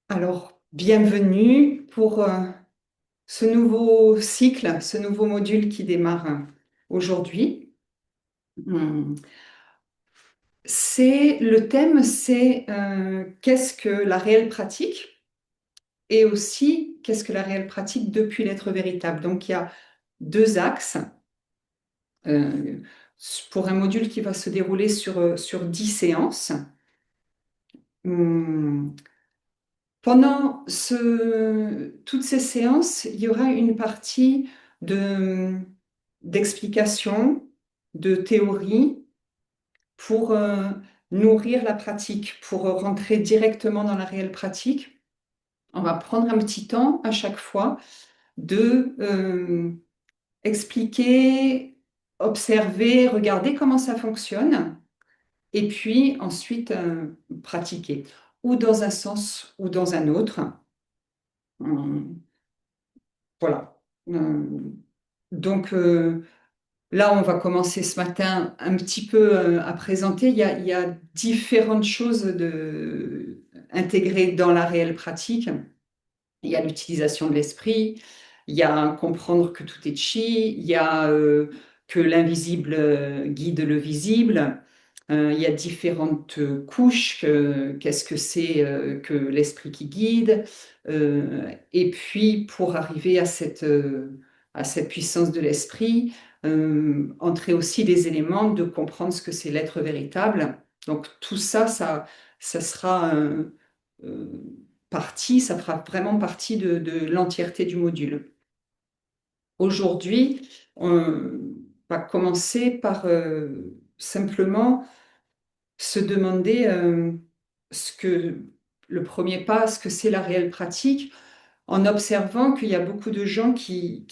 Alors, bienvenue pour ce nouveau cycle, ce nouveau module qui démarre aujourd'hui. Hum, le thème, c'est qu'est-ce que la réelle pratique et aussi qu'est-ce que la réelle pratique depuis l'être véritable. Donc, il y a deux axes euh, pour un module qui va se dérouler sur 10 séances. Hum, Pendant toutes ces séances, il y aura une partie d'explication, de théorie pour nourrir la pratique, pour rentrer directement dans la réelle pratique. On va prendre un petit temps à chaque fois de expliquer, observer, regarder comment ça fonctionne et puis ensuite pratiquer, ou dans un sens ou dans un autre. Voilà. Euh, donc là, on va commencer ce matin un petit peu à présenter. Il y a différentes choses intégrées dans la réelle pratique. Il y a l'utilisation de l'esprit, il y a comprendre que tout est chi, il y a que l'invisible guide le visible. Il y a différentes couches. Qu'est-ce que c'est que l'esprit qui guide? Et puis, pour arriver à cette puissance de l'esprit, entrer aussi des éléments de comprendre ce que c'est l'être véritable. Donc, tout ça, ça sera euh, ça fera vraiment partie de l'entièreté du module. Aujourd'hui, on va commencer par simplement se demander ce que le premier pas, ce que c'est la réelle pratique, en observant qu'il y a beaucoup de gens qui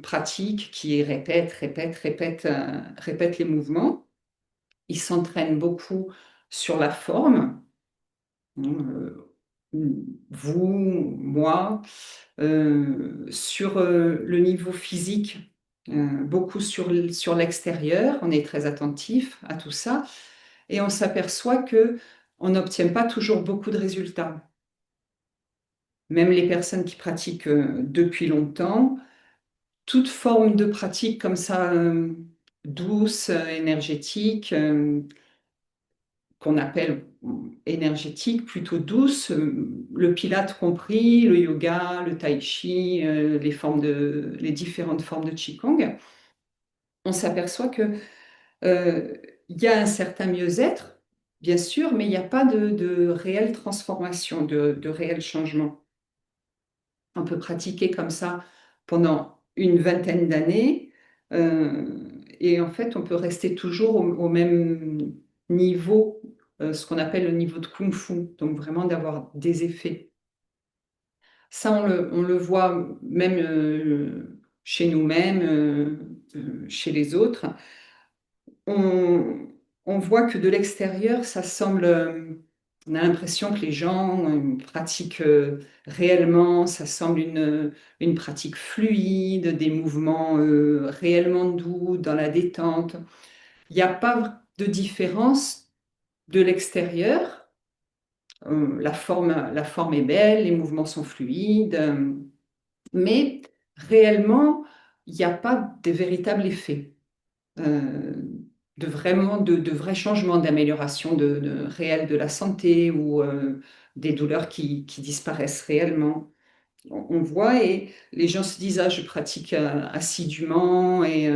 pratiquent, qui répètent les mouvements. Ils s'entraînent beaucoup sur la forme. Vous, moi, sur le niveau physique, beaucoup sur l'extérieur. On est très attentif à tout ça et on s'aperçoit que on n'obtient pas toujours beaucoup de résultats. Même les personnes qui pratiquent depuis longtemps, toute forme de pratique comme ça, douce, énergétique, qu'on appelle énergétique, plutôt douce, le pilate compris, le yoga, le tai chi, les différentes formes de qigong, on s'aperçoit que il y a un certain mieux-être, bien sûr, mais il n'y a pas de réelle transformation, de réel changement. On peut pratiquer comme ça pendant une vingtaine d'années et en fait, on peut rester toujours au même niveau, ce qu'on appelle le niveau de Kung Fu, donc vraiment d'avoir des effets. Ça, on le voit même chez nous-mêmes, chez les autres. On, on voit que de l'extérieur, ça semble, on a l'impression que les gens pratiquent réellement, ça semble une pratique fluide, des mouvements réellement doux, dans la détente. Il n'y a pas de différence de l'extérieur. La forme est belle, les mouvements sont fluides, mais réellement, il n'y a pas de véritable effet. euh, de vrais changements, d'amélioration réelle de la santé ou des douleurs qui disparaissent réellement. On voit et les gens se disent, ah, je pratique assidûment et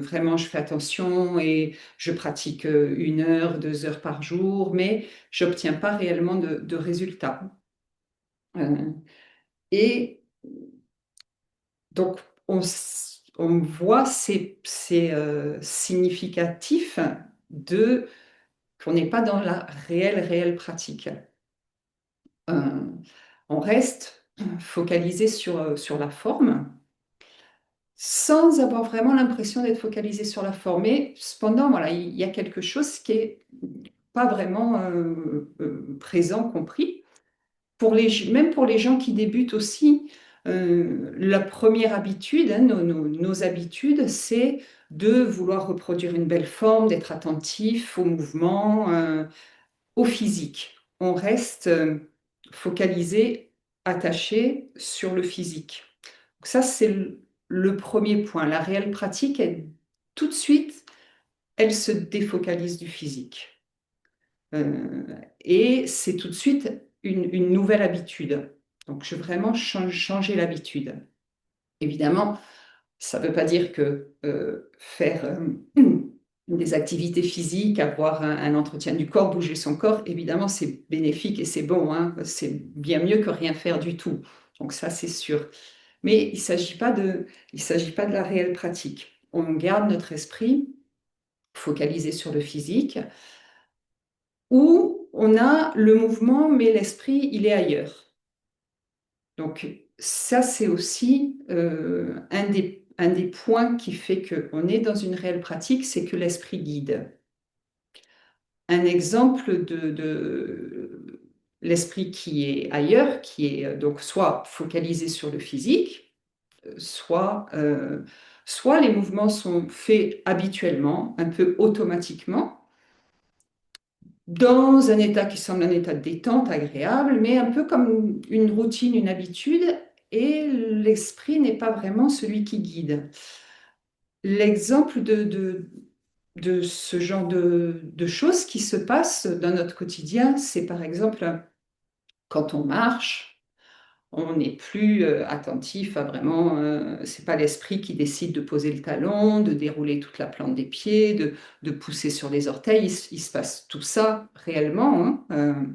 vraiment je fais attention et je pratique 1 heure, 2 heures par jour, mais j'obtiens pas réellement de résultats. Euh, et donc, on voit, c'est significatif de qu'on n'est pas dans la réelle pratique. Euh, on reste focalisé sur la forme, sans avoir vraiment l'impression d'être focalisé sur la forme. Mais cependant, voilà, il y a quelque chose qui est pas vraiment présent, compris. Même pour les gens qui débutent aussi, La première habitude, hein, nos habitudes, c'est de vouloir reproduire une belle forme, d'être attentif au mouvement, au physique. On reste focalisé, attaché sur le physique. Donc ça, c'est le premier point. La réelle pratique, tout de suite, elle se défocalise du physique. Et c'est tout de suite une nouvelle habitude. Donc, je veux vraiment changer l'habitude. Évidemment, ça ne veut pas dire que faire des activités physiques, avoir un entretien du corps, bouger son corps, évidemment, c'est bénéfique et c'est bon, hein. C'est bien mieux que rien faire du tout. Donc ça, c'est sûr. Mais il s'agit pas de la réelle pratique. On garde notre esprit focalisé sur le physique, où on a le mouvement, mais l'esprit, il est ailleurs. Donc ça, c'est aussi un des points qui fait qu'on est dans une réelle pratique, c'est que l'esprit guide. Un exemple de l'esprit qui est ailleurs, qui est donc soit focalisé sur le physique, soit les mouvements sont faits habituellement, un peu automatiquement, dans un état qui semble un état de détente agréable, mais un peu comme une routine, une habitude, et l'esprit n'est pas vraiment celui qui guide. L'exemple de ce genre de choses qui se passent dans notre quotidien, c'est par exemple quand on marche, on n'est plus attentif à vraiment, c'est pas l'esprit qui décide de poser le talon, de dérouler toute la plante des pieds, de pousser sur les orteils, il se passe tout ça réellement, hein,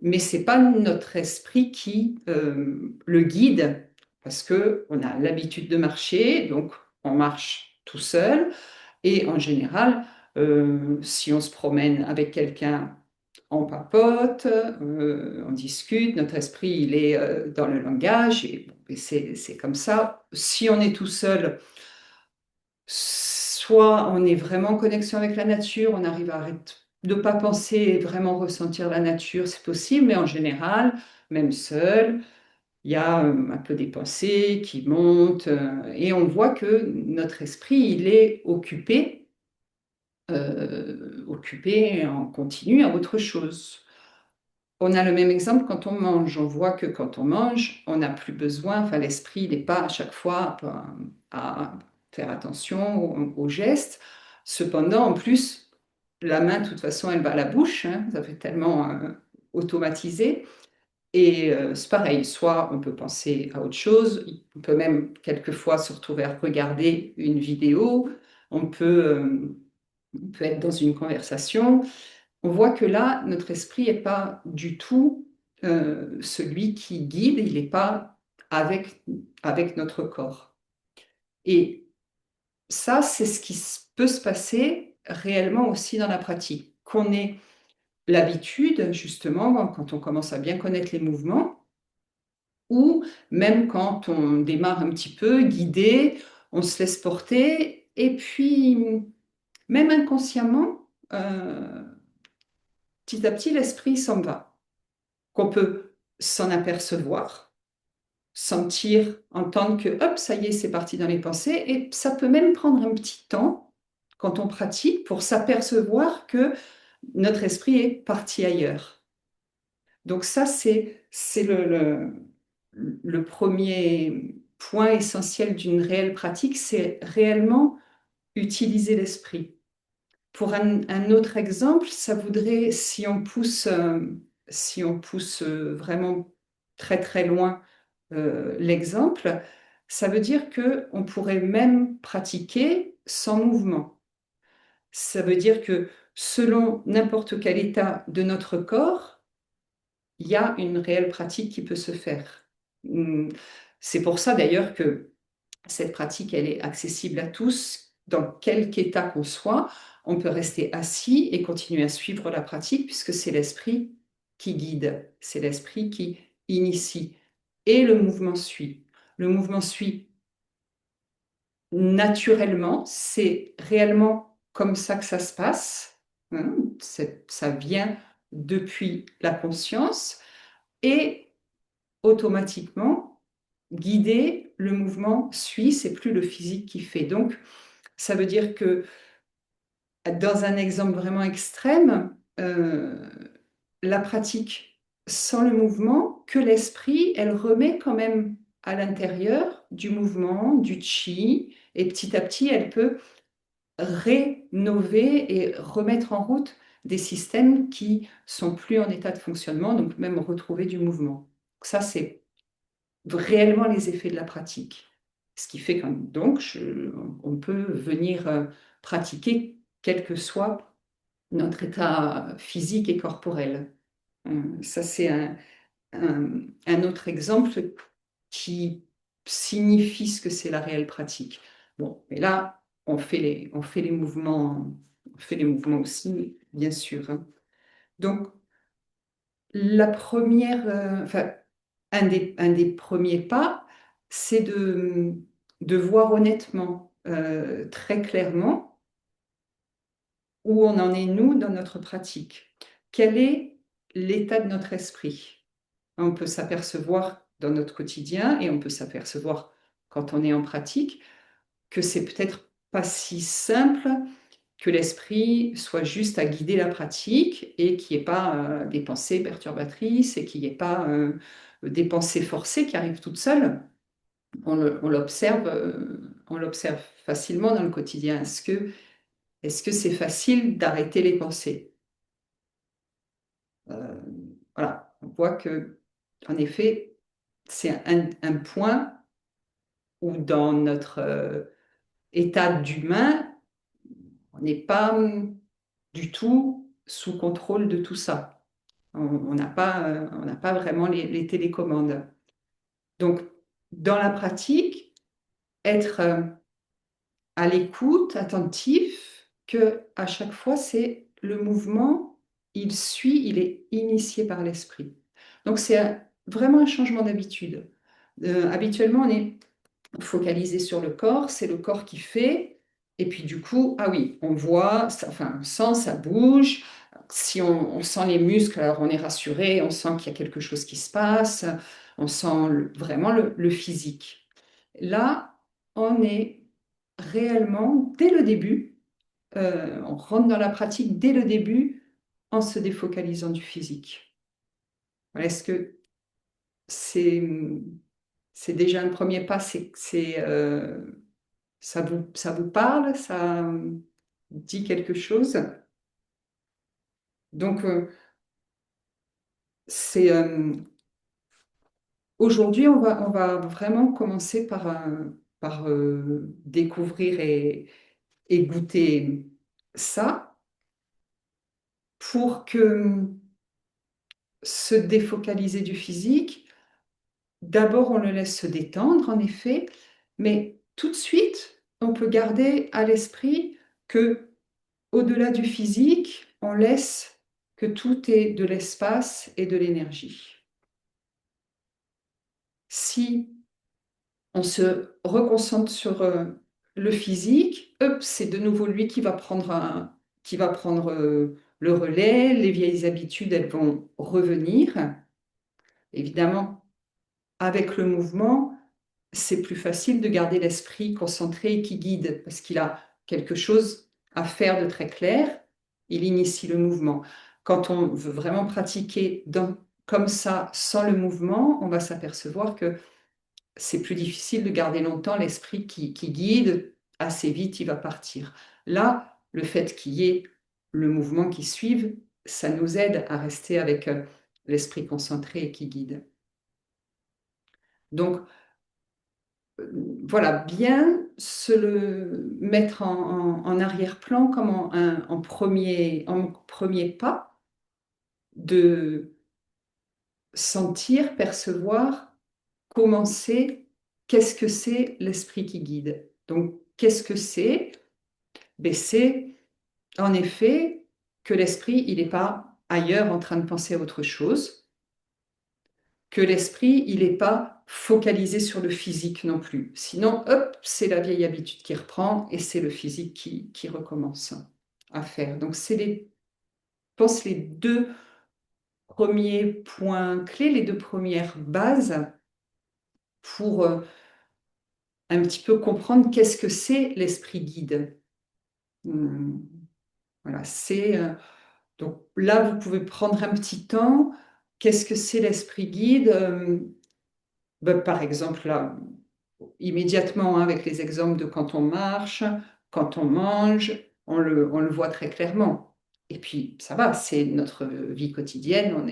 mais c'est pas notre esprit qui le guide, parce que on a l'habitude de marcher, donc on marche tout seul, et en général, si on se promène avec quelqu'un, on papote, on discute, notre esprit il est dans le langage, et c'est comme ça. Si on est tout seul, soit on est vraiment en connexion avec la nature, on arrive à arrêter de ne pas penser et vraiment ressentir la nature, c'est possible, mais en général, même seul, il y a un peu des pensées qui montent, et on voit que notre esprit, il est occupé en continu à autre chose. On a le même exemple quand on mange. On voit que quand on mange, on n'a plus besoin, enfin l'esprit n'est pas à chaque fois à faire attention aux gestes. Cependant, en plus, la main, de toute façon, elle va à la bouche, hein, ça fait tellement automatisé. Et c'est pareil, soit on peut penser à autre chose, on peut même quelquefois se retrouver à regarder une vidéo, on peut être dans une conversation. On voit que là, notre esprit n'est pas du tout celui qui guide, il n'est pas avec notre corps. Et ça, c'est ce qui peut se passer réellement aussi dans la pratique. Qu'on ait l'habitude, justement, quand on commence à bien connaître les mouvements, ou même quand on démarre un petit peu, guidé, on se laisse porter, et puis même inconsciemment, petit à petit, l'esprit s'en va. Qu'on peut s'en apercevoir, sentir, entendre que, hop, ça y est, c'est parti dans les pensées, et ça peut même prendre un petit temps, quand on pratique, pour s'apercevoir que notre esprit est parti ailleurs. Donc ça, c'est le premier point essentiel d'une réelle pratique, c'est réellement utiliser l'esprit. Pour un autre exemple, ça voudrait, si on pousse vraiment très très loin l'exemple, ça veut dire qu'on pourrait même pratiquer sans mouvement. Ça veut dire que selon n'importe quel état de notre corps, il y a une réelle pratique qui peut se faire. C'est pour ça d'ailleurs que cette pratique, elle est accessible à tous, dans quelque état qu'on soit. On peut rester assis et continuer à suivre la pratique puisque c'est l'esprit qui guide, c'est l'esprit qui initie. Et le mouvement suit. Le mouvement suit naturellement, c'est réellement comme ça que ça se passe, hein. Ça vient depuis la conscience et automatiquement, guider, le mouvement suit, c'est plus le physique qui fait. Donc, ça veut dire que dans un exemple vraiment extrême, la pratique sans le mouvement, que l'esprit, elle remet quand même à l'intérieur du mouvement, du chi, et petit à petit, elle peut rénover et remettre en route des systèmes qui sont plus en état de fonctionnement, donc même retrouver du mouvement. Ça, c'est réellement les effets de la pratique. Ce qui fait qu'on donc on peut venir pratiquer quel que soit notre état physique et corporel. Ça, c'est un autre exemple qui signifie ce que c'est la réelle pratique. Bon, et là, on fait les mouvements, on fait les mouvements aussi, bien sûr, hein. Donc, la première, un des premiers pas, c'est de voir honnêtement, très clairement, où on en est, nous, dans notre pratique. Quel est l'état de notre esprit? On peut s'apercevoir dans notre quotidien et on peut s'apercevoir quand on est en pratique que c'est peut-être pas si simple que l'esprit soit juste à guider la pratique et qu'il n'y ait pas des pensées perturbatrices et qu'il n'y ait pas des pensées forcées qui arrivent toutes seules. On l'observe facilement dans le quotidien. Est-ce que c'est facile d'arrêter les pensées? Euh, voilà, on voit que, en effet, c'est un point où dans notre état d'humain, on n'est pas du tout sous contrôle de tout ça. On n'a pas vraiment les télécommandes. Donc, dans la pratique, être à l'écoute, attentif, que à chaque fois, c'est le mouvement, il suit, il est initié par l'esprit. Donc, c'est vraiment un changement d'habitude. Habituellement, on est focalisé sur le corps, c'est le corps qui fait, et puis du coup, ah oui, on voit, enfin, on sent, ça bouge. Si on sent les muscles, alors on est rassuré, on sent qu'il y a quelque chose qui se passe, on sent vraiment le physique. Là, on est réellement, dès le début, on rentre dans la pratique dès le début en se défocalisant du physique. Voilà, est-ce que c'est c'est déjà un premier pas, ça vous parle, ça dit quelque chose? Donc, c'est aujourd'hui, on va vraiment commencer par découvrir et goûter ça pour que se défocaliser du physique, d'abord on le laisse se détendre en effet, mais tout de suite, on peut garder à l'esprit que au-delà du physique, on laisse que tout est de l'espace et de l'énergie. Si on se reconcentre sur le physique, hop, c'est de nouveau lui qui va prendre, qui va prendre le relais, les vieilles habitudes, elles vont revenir. Évidemment, avec le mouvement, c'est plus facile de garder l'esprit concentré et qui guide, parce qu'il a quelque chose à faire de très clair, il initie le mouvement. Quand on veut vraiment pratiquer comme ça, sans le mouvement, on va s'apercevoir que c'est plus difficile de garder longtemps l'esprit qui guide, assez vite il va partir. Là, le fait qu'il y ait le mouvement qui suive, ça nous aide à rester avec l'esprit concentré et qui guide. Donc, voilà, bien se le mettre en arrière-plan comme en premier pas, de sentir, percevoir, commencer, qu'est-ce que c'est l'esprit qui guide. Donc, qu'est-ce que c'est? Ben, c'est en effet que l'esprit, il n'est pas ailleurs en train de penser à autre chose, que l'esprit, il n'est pas focalisé sur le physique non plus. Sinon, hop, c'est la vieille habitude qui reprend et c'est le physique qui recommence à faire. Donc, je pense, les deux premiers points clés, les deux premières bases pour un petit peu comprendre qu'est-ce que c'est l'esprit guide. Hum, Voilà, donc là, vous pouvez prendre un petit temps. Qu'est-ce que c'est l'esprit guide? Ben, par exemple, là, immédiatement, hein, avec les exemples de quand on marche, quand on mange, on le voit très clairement. Et puis, ça va, c'est notre vie quotidienne. On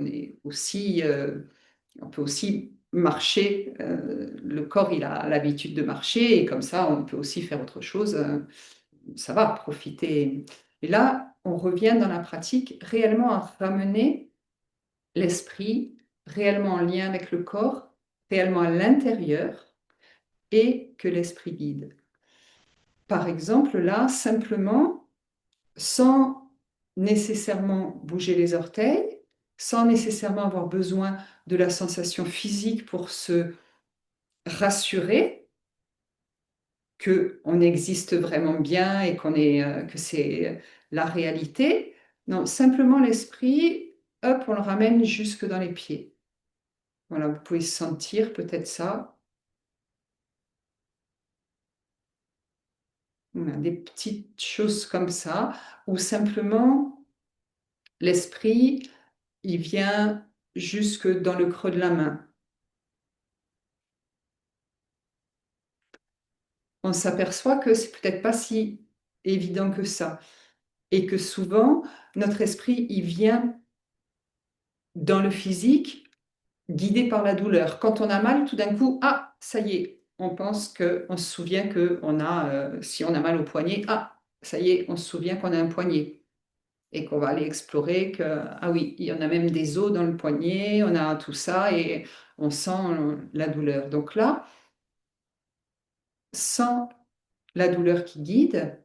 est aussi, on peut aussi marcher. Le corps, il a l'habitude de marcher et comme ça, on peut aussi faire autre chose. Ça va, profiter. Et là, on revient dans la pratique réellement à ramener l'esprit réellement en lien avec le corps, réellement à l'intérieur et que l'esprit guide. Par exemple, là, simplement, sans nécessairement bouger les orteils, sans nécessairement avoir besoin de la sensation physique pour se rassurer qu'on existe vraiment bien et que c'est la réalité. Non, simplement l'esprit, hop, on le ramène jusque dans les pieds. Voilà, vous pouvez sentir peut-être ça. Voilà, des petites choses comme ça, ou simplement l'esprit, il vient jusque dans le creux de la main. On s'aperçoit que c'est peut-être pas si évident que ça, et que souvent, notre esprit, il vient dans le physique, guidé par la douleur. Quand on a mal, tout d'un coup, ah, ça y est, on se souvient que si on a mal au poignet, ah, ça y est, on se souvient qu'on a un poignet. Et qu'on va aller explorer que, ah oui, il y en a même des os dans le poignet, on a tout ça et on sent la douleur. Donc là, sans la douleur qui guide,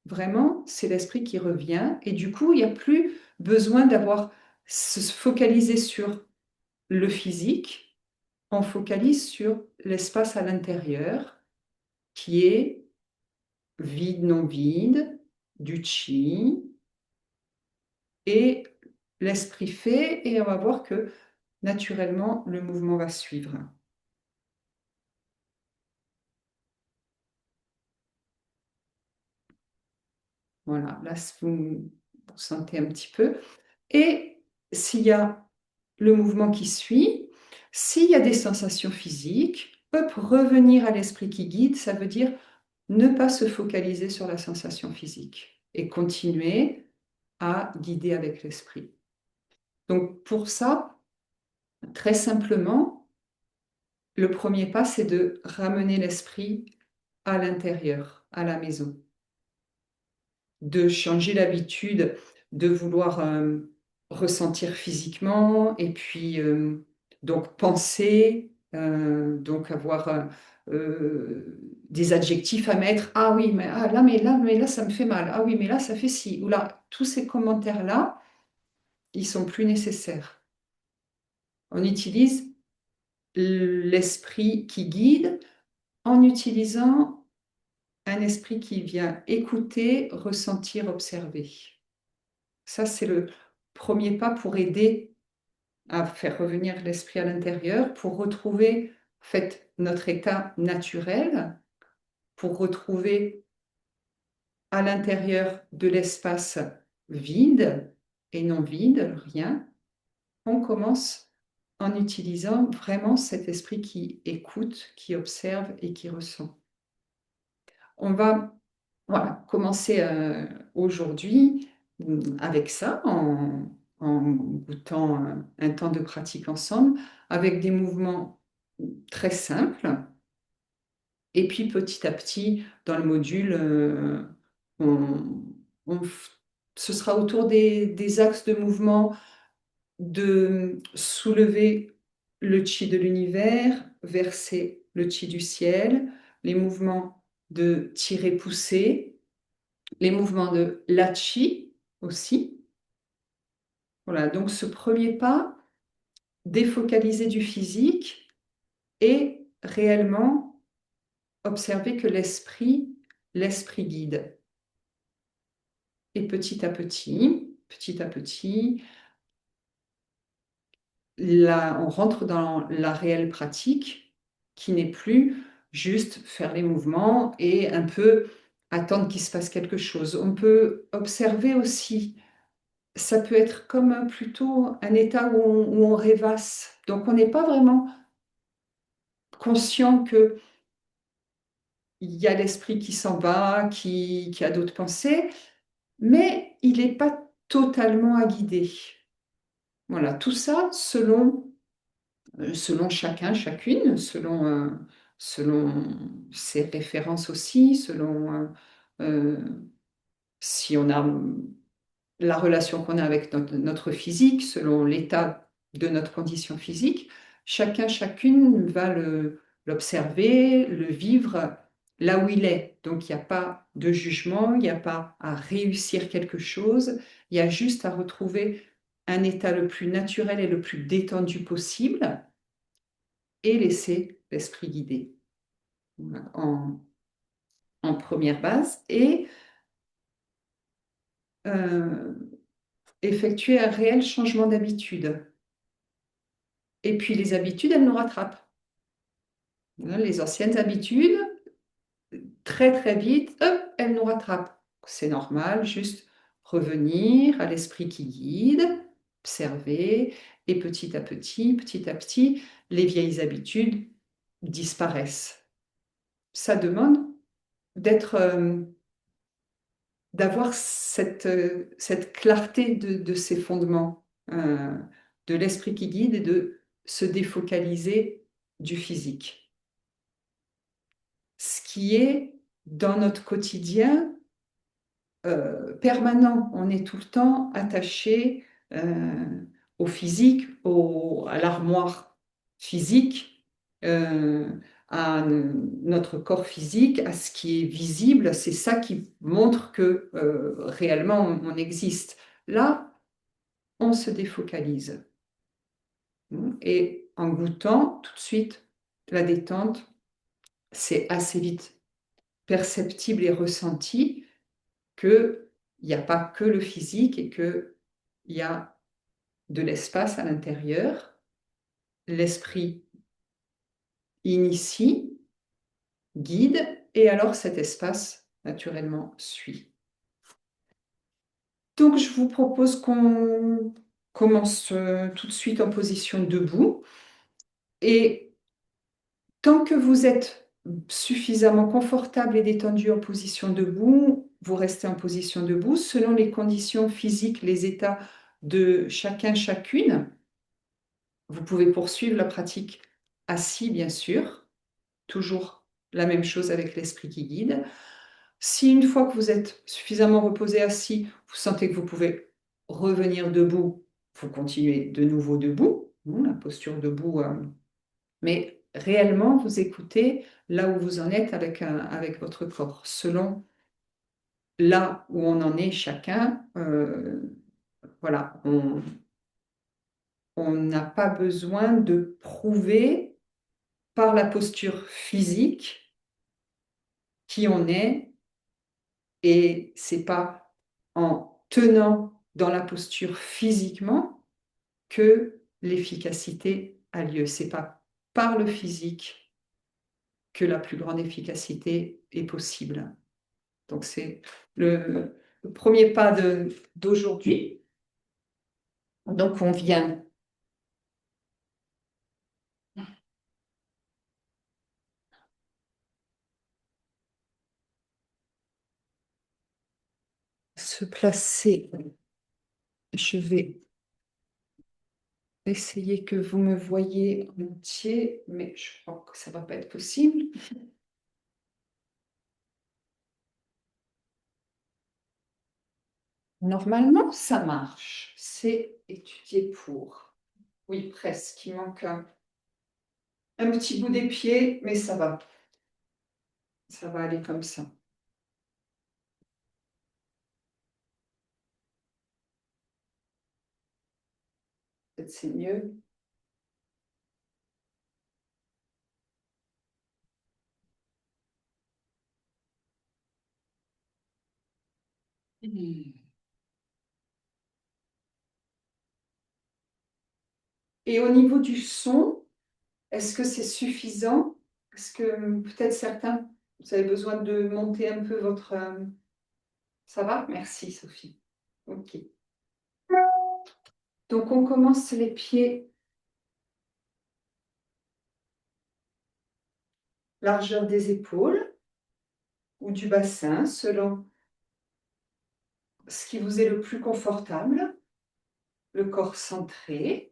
vraiment, c'est l'esprit qui revient et du coup, il n'y a plus besoin d'avoir se focaliser sur le physique, on focalise sur l'espace à l'intérieur qui est vide, non vide, du chi, et l'esprit fait et on va voir que naturellement, le mouvement va suivre. Voilà, là, vous sentez un petit peu. Et s'il y a le mouvement qui suit, s'il y a des sensations physiques, hop, revenir à l'esprit qui guide, ça veut dire ne pas se focaliser sur la sensation physique et continuer à guider avec l'esprit. Donc pour ça, très simplement, le premier pas, c'est de ramener l'esprit à l'intérieur, à la maison. De changer l'habitude de vouloir ressentir physiquement et puis donc penser, donc avoir des adjectifs à mettre. Ah oui, mais là, ça me fait mal. Ah oui, mais là, ça fait ci. Ou là, tous ces commentaires-là, ils sont plus nécessaires. On utilise l'esprit qui guide en utilisant un esprit qui vient écouter, ressentir, observer. Ça, c'est le premier pas pour aider à faire revenir l'esprit à l'intérieur, pour retrouver en fait, notre état naturel, pour retrouver à l'intérieur de l'espace vide et non vide, rien. On commence en utilisant vraiment cet esprit qui écoute, qui observe et qui ressent. On va commencer aujourd'hui avec ça, en goûtant un temps de pratique ensemble, avec des mouvements très simples. Et puis petit à petit, dans le module, on- on ce sera autour des axes de mouvement de soulever le chi de l'univers, verser le chi du ciel, les mouvements de tirer-pousser, les mouvements de Lachi aussi. Voilà, donc ce premier pas, défocaliser du physique et réellement observer que l'esprit guide. Et petit à petit, là, on rentre dans la réelle pratique qui n'est plus juste faire les mouvements et un peu attendre qu'il se passe quelque chose. On peut observer aussi, ça peut être comme plutôt un état où on rêvasse. Donc on n'est pas vraiment conscient que il y a l'esprit qui s'en va, qui a d'autres pensées, mais il n'est pas totalement à guider. Voilà, tout ça selon chacun, chacune, selon ses références aussi, selon euh, si on a la relation qu'on a avec notre physique, selon l'état de notre condition physique. Chacun, chacune va l'observer, le vivre là où il est. Donc, il n'y a pas de jugement, il n'y a pas à réussir quelque chose, il y a juste à retrouver un état le plus naturel et le plus détendu possible et laisser l'esprit guider en première base et euh, effectuer un réel changement d'habitude. Et puis les habitudes, elles nous rattrapent. Les anciennes habitudes, très très vite, hop, elles nous rattrapent. C'est normal, juste revenir à l'esprit qui guide, observer, et petit à petit, les vieilles habitudes disparaissent. Ça demande d'être, d'avoir cette clarté de ces fondements, de l'esprit qui guide et de se défocaliser du physique. Ce qui est dans notre quotidien permanent. On est tout le temps attaché au physique, à l'armoire physique, à notre corps physique, à ce qui est visible. C'est ça qui montre que réellement on existe. Là, on se défocalise. Et en goûtant tout de suite la détente, c'est assez vite perceptible et ressenti qu'il n'y a pas que le physique et qu'il y a de l'espace à l'intérieur. L'esprit initie, guide, et alors cet espace, naturellement, suit. Donc, je vous propose qu'on commence tout de suite en position debout. Et tant que vous êtes suffisamment confortable et détendu en position debout, vous restez en position debout selon les conditions physiques, les états de chacun, chacune. Vous pouvez poursuivre la pratique assis, bien sûr, toujours la même chose avec l'esprit qui guide. Si une fois que vous êtes suffisamment reposé assis, vous sentez que vous pouvez revenir debout, vous continuez de nouveau debout, la posture debout, mais réellement vous écoutez là où vous en êtes avec votre corps, selon là où on en est chacun. Voilà, on n'a pas besoin de prouver par la posture physique qui on est, et c'est pas en tenant dans la posture physiquement que l'efficacité a lieu. C'est pas par le physique que la plus grande efficacité est possible. Donc c'est le premier pas d'aujourd'hui. Donc on vient se placer. Je vais essayer que vous me voyez en entier, mais je crois que ça ne va pas être possible. Normalement, ça marche. C'est étudié pour. Oui, presque. Il manque un petit bout des pieds, mais ça va. Ça va aller comme ça. Peut-être c'est mieux. Et au niveau du son, est-ce que c'est suffisant? Est-ce que peut-être certains, vous avez besoin de monter un peu votre... Ça va? Merci Sophie. Ok. Donc on commence les pieds, largeur des épaules ou du bassin, selon ce qui vous est le plus confortable. Le corps centré.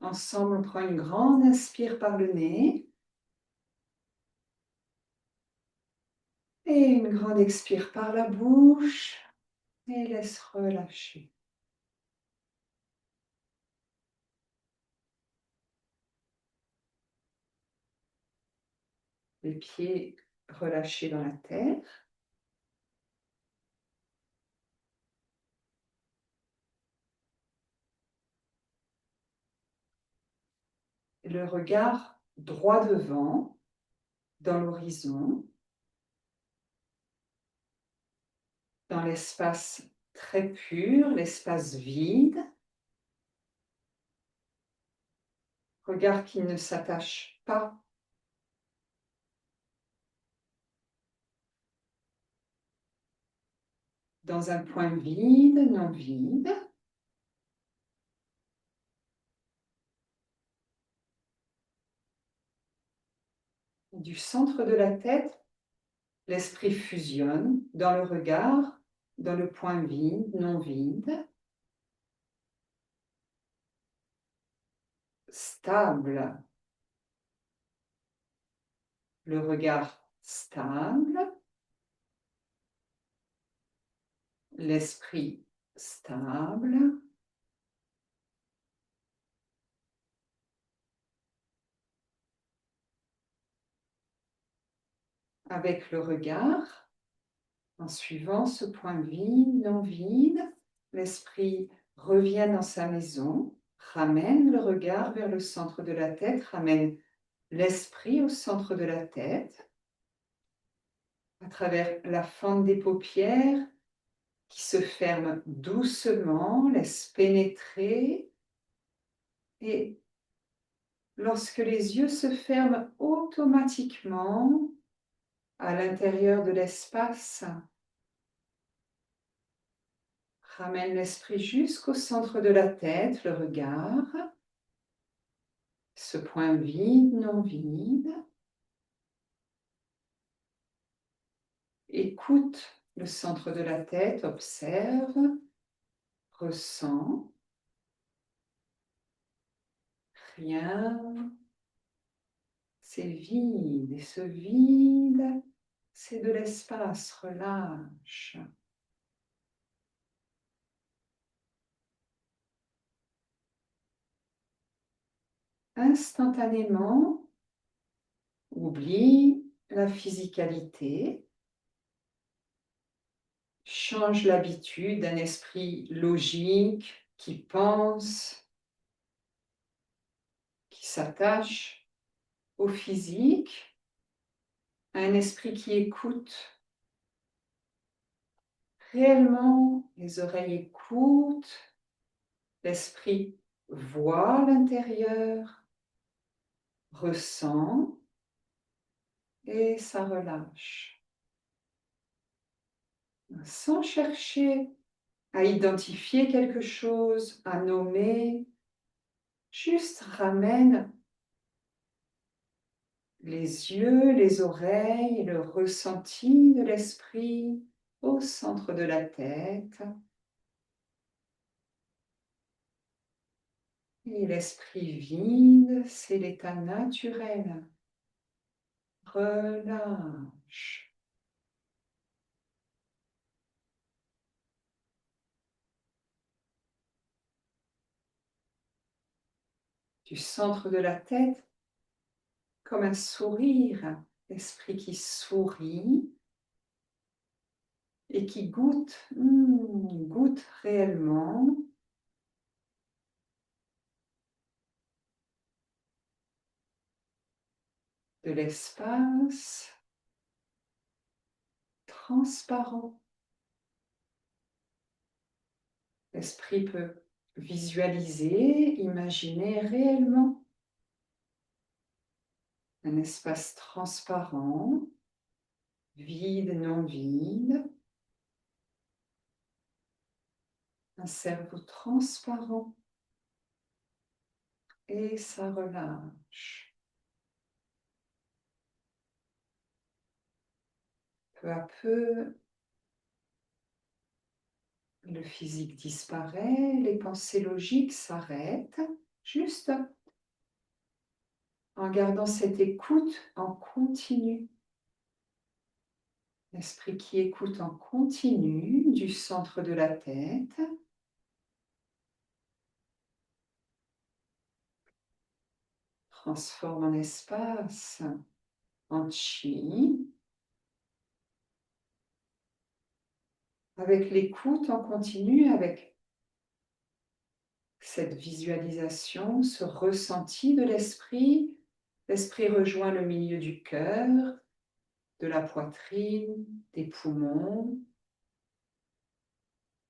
Ensemble, on prend une grande inspire par le nez. Et une grande expire par la bouche. Et laisse relâcher. Les pieds relâchés dans la terre. Le regard droit devant, dans l'horizon, dans l'espace très pur, l'espace vide. Regard qui ne s'attache pas dans un point vide, non vide. Du centre de la tête, l'esprit fusionne dans le regard, dans le point vide, non vide. Stable. Le regard stable. L'esprit stable. Avec le regard, en suivant ce point vide, non vide, l'esprit revient dans sa maison, ramène le regard vers le centre de la tête, ramène l'esprit au centre de la tête, à travers la fente des paupières qui se ferme doucement, laisse pénétrer. Et lorsque les yeux se ferment automatiquement à l'intérieur de l'espace, ramène l'esprit jusqu'au centre de la tête, le regard, ce point vide, non vide. Écoute le centre de la tête, observe, ressens. Rien. C'est vide. Et ce vide, c'est de l'espace. Relâche. Instantanément, oublie la physicalité. Change l'habitude d'un esprit logique qui pense, qui s'attache au physique, à un esprit qui écoute. Réellement, les oreilles écoutent, l'esprit voit l'intérieur, ressent et ça relâche. Sans chercher à identifier quelque chose, à nommer, juste ramène les yeux, les oreilles et le ressenti de l'esprit au centre de la tête. Et l'esprit vide, c'est l'état naturel. Relâche. Du centre de la tête, comme un sourire, l'esprit qui sourit et qui goûte, goûte réellement de l'espace transparent. L'esprit peut visualiser, imaginer réellement un espace transparent, vide, non vide, un cerveau transparent et ça relâche. Peu à peu, le physique disparaît, les pensées logiques s'arrêtent, juste en gardant cette écoute en continu. L'esprit qui écoute en continu du centre de la tête. Transforme un espace en chi. Avec l'écoute en continu, avec cette visualisation, ce ressenti de l'esprit, l'esprit rejoint le milieu du cœur, de la poitrine, des poumons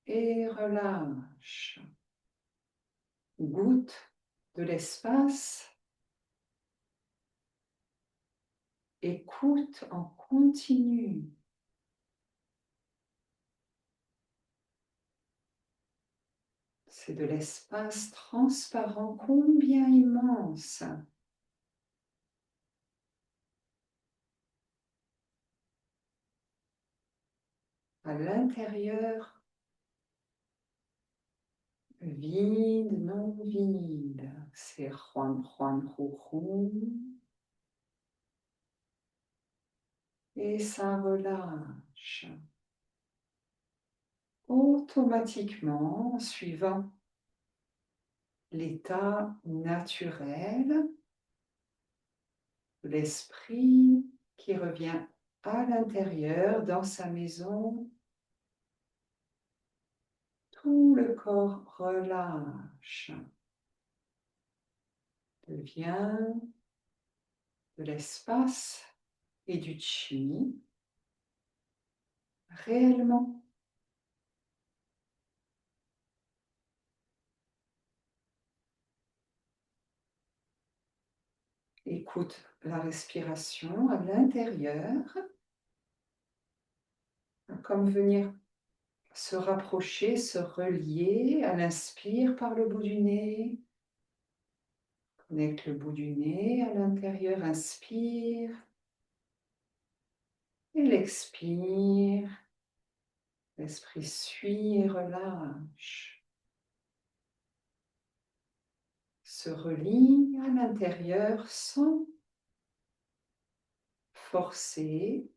et relâche. Goûte de l'espace, écoute en continu. C'est de l'espace transparent, combien immense. À l'intérieur, vide, non vide. C'est Juan Juan Hu. Et ça relâche. Automatiquement, en suivant l'état naturel de l'esprit qui revient à l'intérieur, dans sa maison, tout le corps relâche, devient de l'espace et du chi réellement. Écoute la respiration à l'intérieur, comme venir se rapprocher, se relier à l'inspire par le bout du nez. Connecte le bout du nez à l'intérieur, inspire et l'expire. L'esprit suit et relâche. Se relie à l'intérieur sans forcer,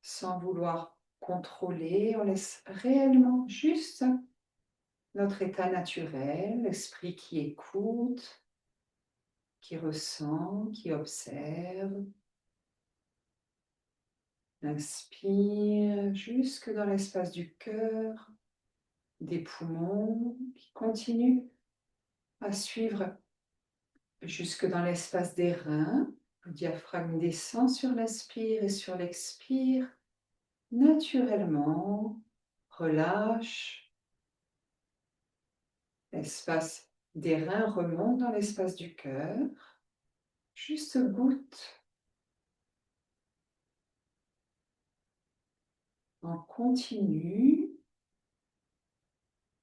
sans vouloir contrôler. On laisse réellement juste notre état naturel, l'esprit qui écoute, qui ressent, qui observe. Inspire jusque dans l'espace du cœur, des poumons, qui continue à suivre jusque dans l'espace des reins. Le diaphragme descend sur l'inspire et sur l'expire. Naturellement, relâche. L'espace des reins remonte dans l'espace du cœur. Juste goûte. En continu.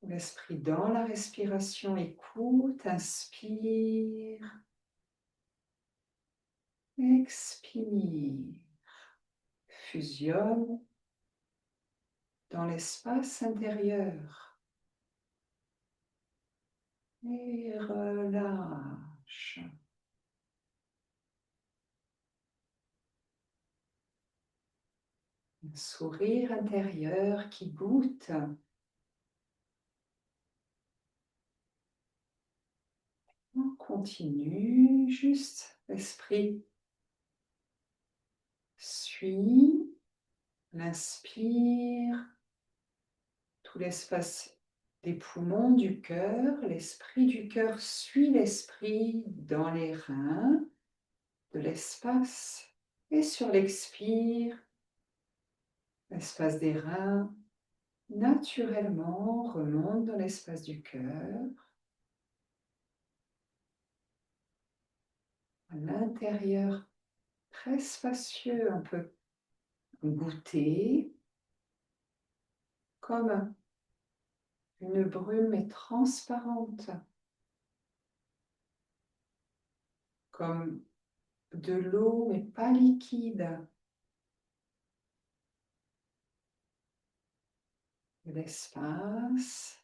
L'esprit dans la respiration écoute, inspire. Expire, fusionne dans l'espace intérieur et relâche. Un sourire intérieur qui goûte. On continue, juste l'esprit suit, l'inspire, tout l'espace des poumons, du cœur. L'esprit du cœur suit l'esprit dans les reins, de l'espace. Et sur l'expire, l'espace des reins Naturellement, remonte dans l'espace du cœur, à l'intérieur, très spacieux, on peut goûter comme une brume mais transparente, comme de l'eau mais pas liquide, de l'espace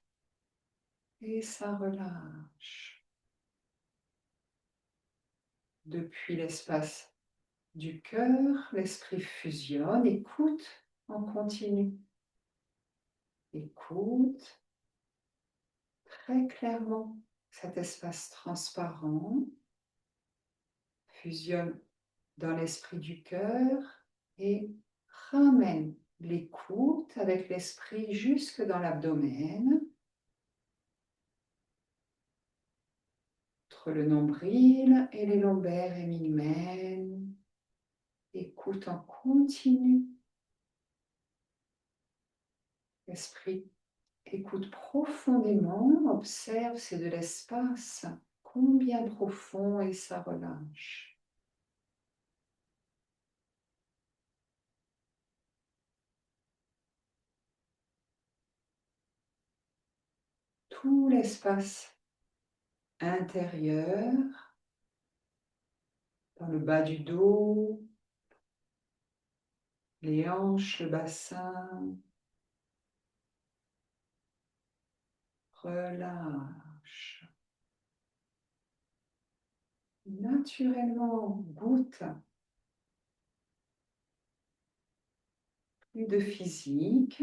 et ça relâche. Depuis l'espace du cœur, l'esprit fusionne, écoute en continu. Écoute très clairement cet espace transparent, fusionne dans l'esprit du cœur et ramène l'écoute avec l'esprit jusque dans l'abdomen, entre le nombril et les lombaires et mi-mène. Écoute en continu. L'esprit écoute profondément, observe, c'est de l'espace, combien profond et ça relâche. Tout l'espace intérieur, dans le bas du dos, les hanches, le bassin, relâche. Naturellement, goûte. Plus de physique,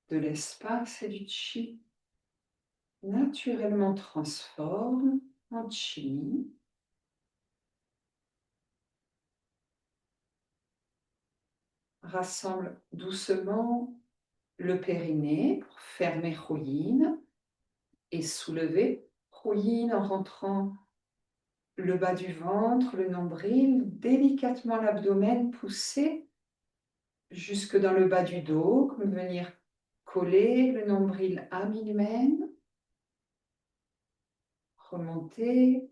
de l'espace et du chi. Naturellement transforme en chi. Rassemble doucement le périnée pour fermer Rouyin et soulever Rouyin en rentrant le bas du ventre, le nombril, délicatement l'abdomen poussé jusque dans le bas du dos, comme venir coller le nombril à mi-mène, remonter,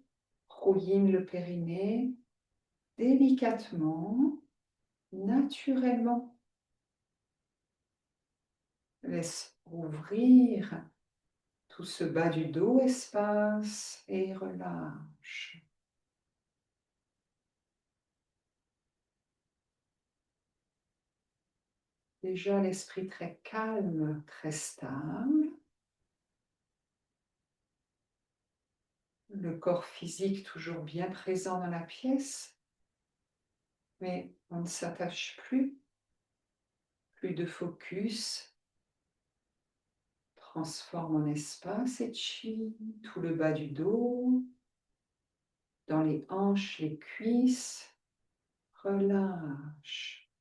Rouyin le périnée, délicatement, naturellement. Laisse ouvrir tout ce bas du dos, espace et relâche. Déjà l'esprit très calme, très stable. Le corps physique toujours bien présent dans la pièce, mais on ne s'attache plus, plus de focus. Transforme en espace et chi, tout le bas du dos, dans les hanches, les cuisses, relâche.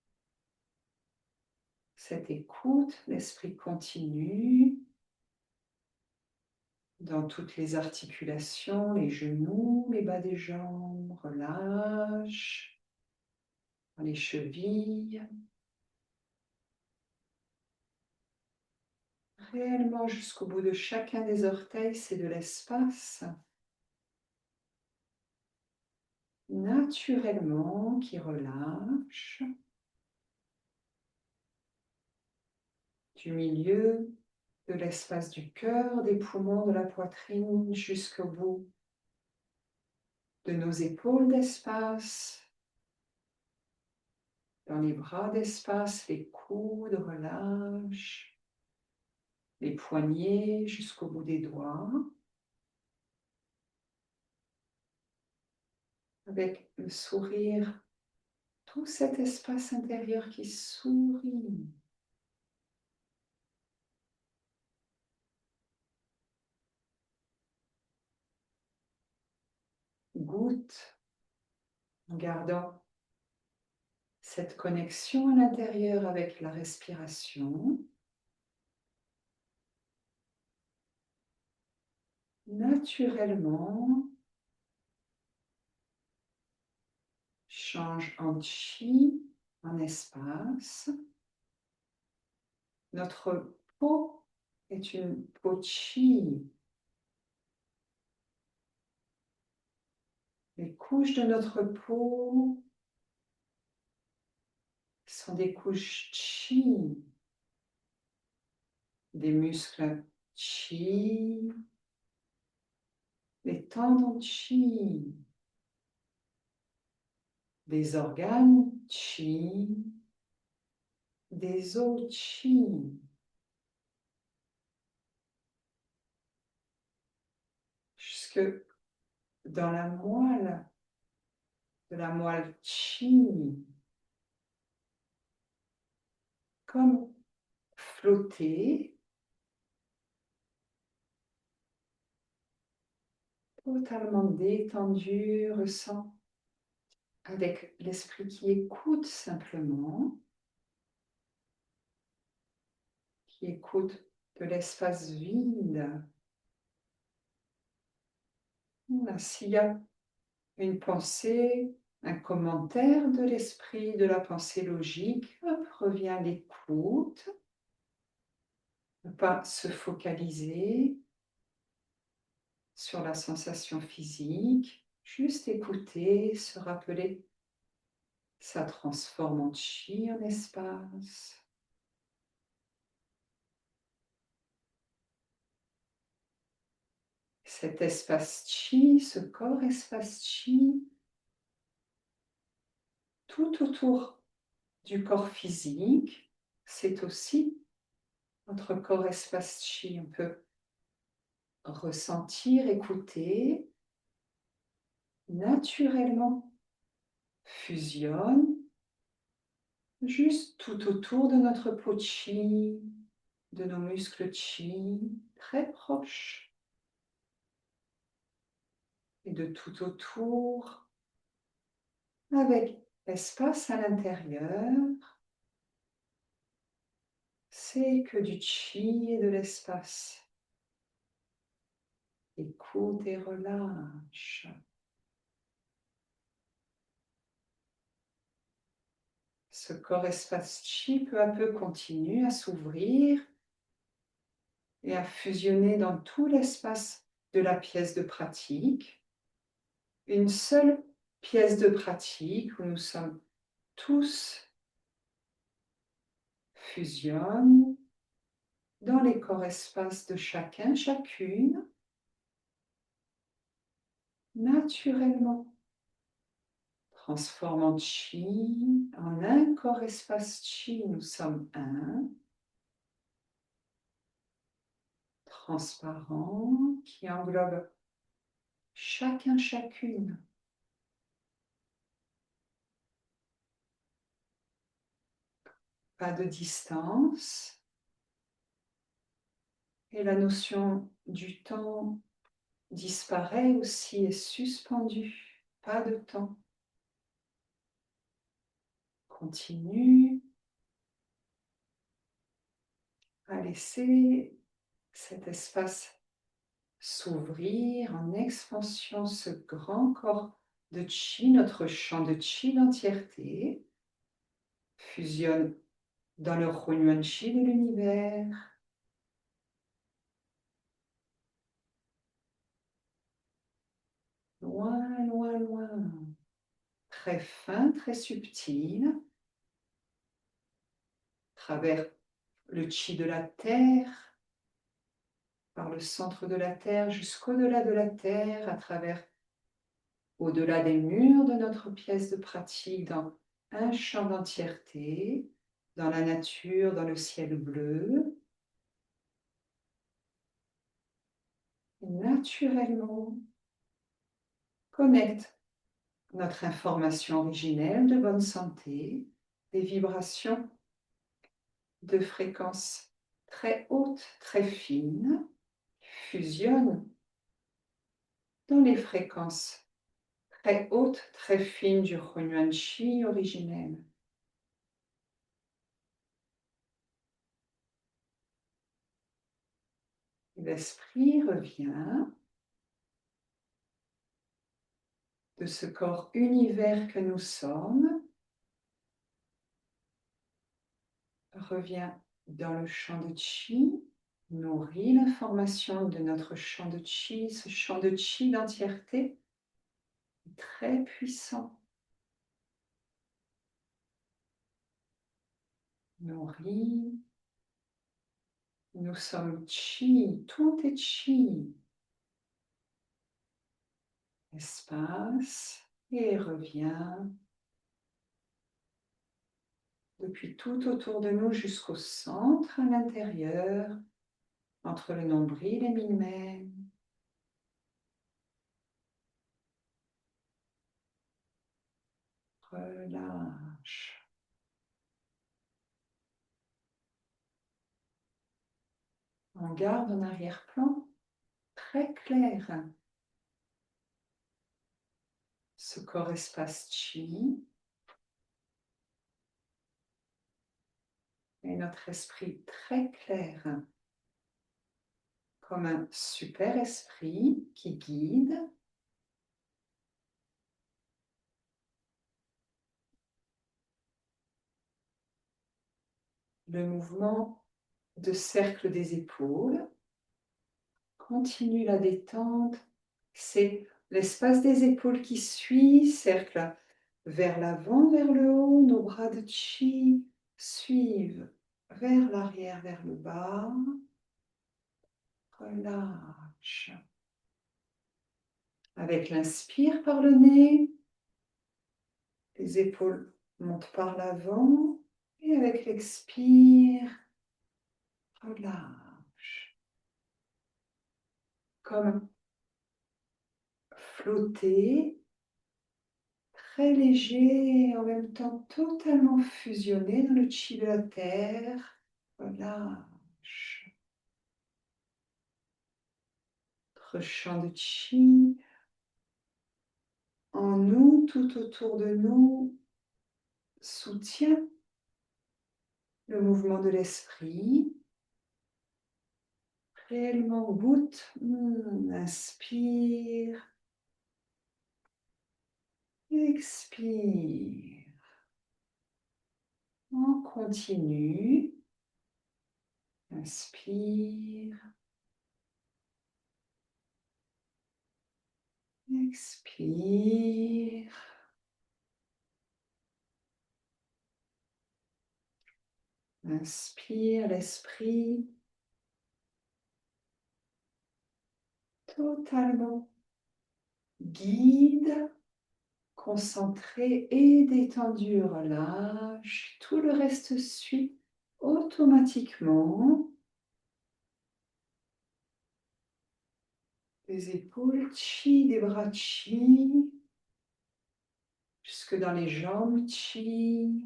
Cette écoute, l'esprit continue dans toutes les articulations, les genoux, les bas des jambes, relâche, dans les chevilles. Réellement jusqu'au bout de chacun des orteils, c'est de l'espace. Naturellement qui relâche. Du milieu de l'espace du cœur, des poumons, de la poitrine jusqu'au bout de nos épaules d'espace, dans les bras d'espace, les coudes relâchent, les poignets jusqu'au bout des doigts, avec le sourire, tout cet espace intérieur qui sourit. Goûte en gardant cette connexion à l'intérieur avec la respiration. Naturellement, change en chi, en espace. Notre peau est une peau chi. Les couches de notre peau sont des couches chi, des muscles chi, des tendons chi, des organes chi, des os chi. Jusque dans la moelle, de la moelle chi, comme flotter, totalement détendu, ressent avec l'esprit qui écoute simplement, qui écoute de l'espace vide. S'il y a une pensée, un commentaire de l'esprit, de la pensée logique, hop, revient à l'écoute, ne pas se focaliser sur la sensation physique, juste écouter, se rappeler, ça transforme en chi, en espace. Cet espace chi, ce corps espace chi, tout autour du corps physique, c'est aussi notre corps espace chi. On peut ressentir, écouter, naturellement fusionne juste tout autour de notre peau chi, de nos muscles chi, très proches, et de tout autour, avec l'espace à l'intérieur. C'est que du chi et de l'espace. Écoute et relâche. Ce corps espace chi peu à peu continue à s'ouvrir et à fusionner dans tout l'espace de la pièce de pratique. Une seule pièce de pratique où nous sommes tous fusionnent dans les corps espaces de chacun, chacune, naturellement. Transformant chi en un corps espace chi, nous sommes un, transparent, qui englobe chacun, chacune. Pas de distance. Et la notion du temps disparaît aussi, est suspendue. Pas de temps. Continue à laisser cet espace s'ouvrir en expansion, ce grand corps de chi, notre champ de chi d'entièreté, fusionne dans le Hunyuan Chi de l'univers. Loin, loin, loin. Très fin, très subtil. À travers le chi de la terre, par le centre de la terre jusqu'au-delà de la terre, à travers, au-delà des murs de notre pièce de pratique, dans un champ d'entièreté, dans la nature, dans le ciel bleu. Et naturellement, connecte notre information originelle de bonne santé, des vibrations de fréquences très hautes, très fines, fusionnent dans les fréquences très hautes, très fines du Hunyuan Chi originel. L'esprit revient de ce corps univers que nous sommes, revient dans le champ de chi, nourrit l'information de notre champ de chi, ce champ de chi d'entièreté très puissant. Nourrit. Nous sommes chi, tout est chi. Espace et revient depuis tout autour de nous jusqu'au centre à l'intérieur, entre le nombril et l'hymen. Relâche. On garde en arrière-plan très clair ce corps espace chi et notre esprit très clair comme un super esprit qui guide le mouvement de cercle des épaules. Continue la détente. C'est l'espace des épaules qui suit, cercle vers l'avant, vers le haut. Nos bras de chi suivent vers l'arrière, vers le bas. Relâche. Avec l'inspire par le nez, les épaules montent par l'avant. Et avec l'expire, relâche. Comme flotter, très léger et en même temps totalement fusionné dans le chi de la terre. Relâche. Notre champ de chi en nous, tout autour de nous, soutient le mouvement de l'esprit. Réellement goûte, inspire, expire. On continue. Inspire. Expire. Inspire l'esprit totalement guide, concentré et détendu. Relâche. Tout le reste suit automatiquement. Les épaules chi, des bras chi, jusque dans les jambes chi.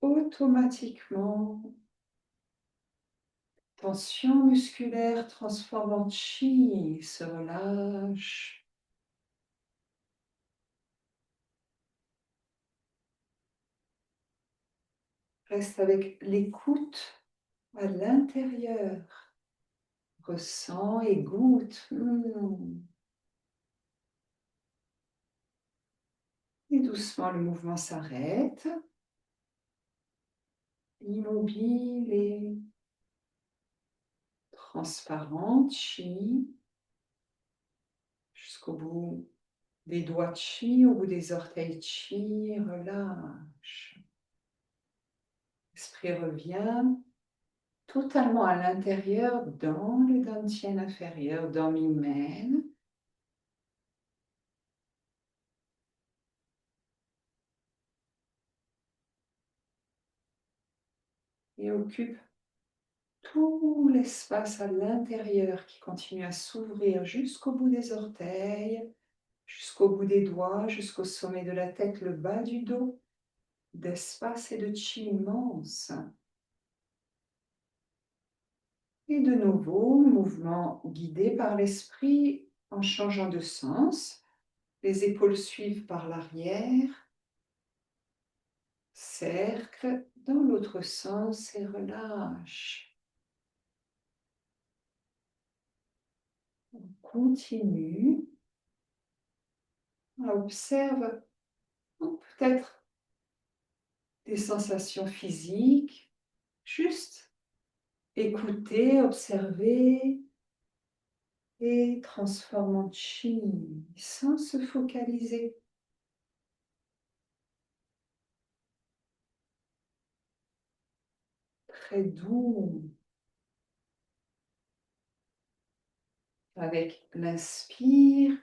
Automatiquement, tension musculaire transforme en chi, se relâche. Reste avec l'écoute à l'intérieur. Ressens et goûte. Et doucement, le mouvement s'arrête. Immobile et transparent, chi, jusqu'au bout des doigts chi, au bout des orteils chi, relâche. L'esprit revient totalement à l'intérieur, dans le dantian inférieur, dans l'hymen. Et occupe tout l'espace à l'intérieur qui continue à s'ouvrir jusqu'au bout des orteils, jusqu'au bout des doigts, jusqu'au sommet de la tête, le bas du dos, d'espace et de chi immense. Et de nouveau, mouvement guidé par l'esprit en changeant de sens. Les épaules suivent par l'arrière. Cercle dans l'autre sens et relâche. On continue. On observe peut-être des sensations physiques, juste écouter, observer et transformer en chi sans se focaliser. Très doux. Avec l'inspire,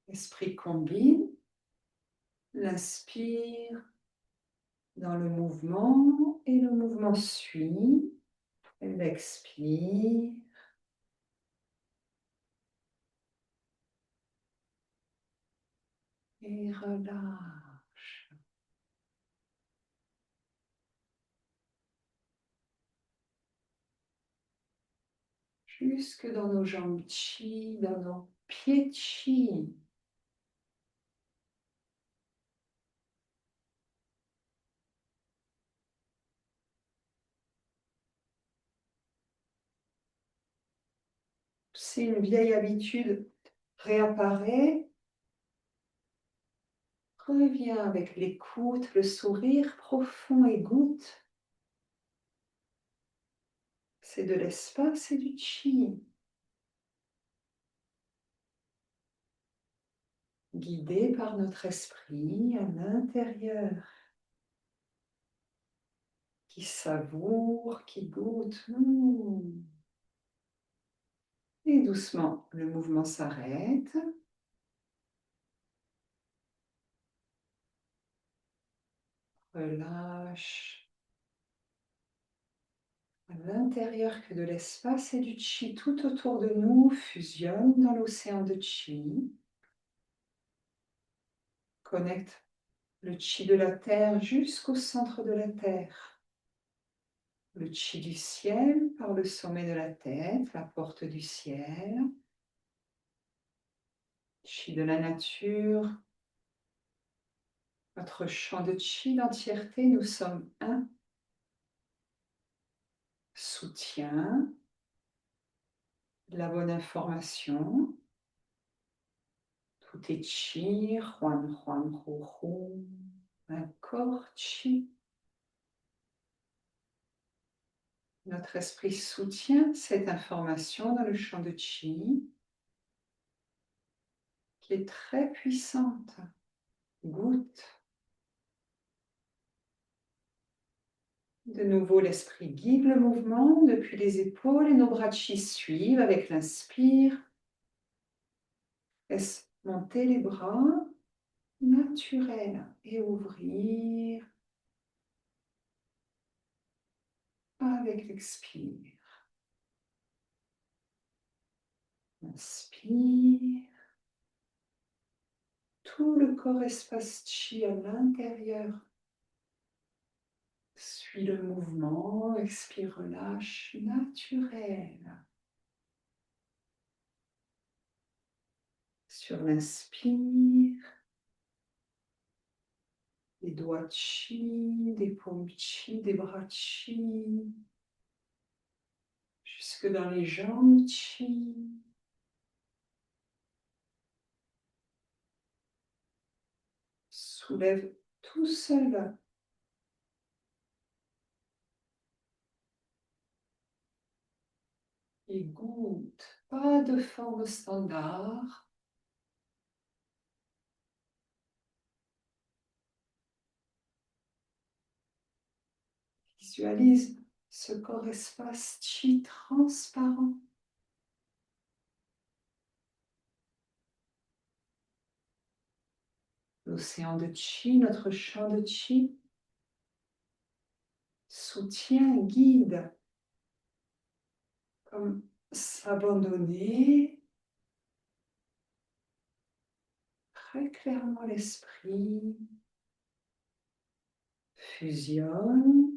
l'esprit combine. L'inspire dans le mouvement et le mouvement suit. L'expire. Et relâche. Jusque dans nos jambes chi, dans nos pieds chi. Si une vieille habitude réapparaît, reviens avec l'écoute, le sourire profond et goûte. C'est de l'espace et du chi. Guidé par notre esprit à l'intérieur, qui savoure, qui goûte. Et doucement, le mouvement s'arrête. Relâche à l'intérieur que de l'espace et du chi tout autour de nous fusionnent dans l'océan de chi. Connecte le chi de la terre jusqu'au centre de la terre. Le chi du ciel par le sommet de la tête, la porte du ciel. Chi de la nature, notre champ de chi d'entièreté, nous sommes un. Soutien, la bonne information. Tout est chi, huan, huan, hu, hu. Un corps chi. Notre esprit soutient cette information dans le champ de chi qui est très puissante. Goûte. De nouveau, l'esprit guide le mouvement depuis les épaules et nos bras de chi suivent avec l'inspire. Laisse monter les bras naturels et ouvrir avec l'expire. Inspire. Tout le corps espace chi à l'intérieur. Suis le mouvement, expire, relâche, naturel. Sur l'inspire, des doigts chi, des paumes chi, des bras chi, jusque dans les jambes chi. Soulève tout seul. Et goûte. Pas de forme standard. Visualise ce corps espace chi transparent. L'océan de chi, notre champ de chi, soutient, guide, comme s'abandonner très clairement l'esprit, fusionne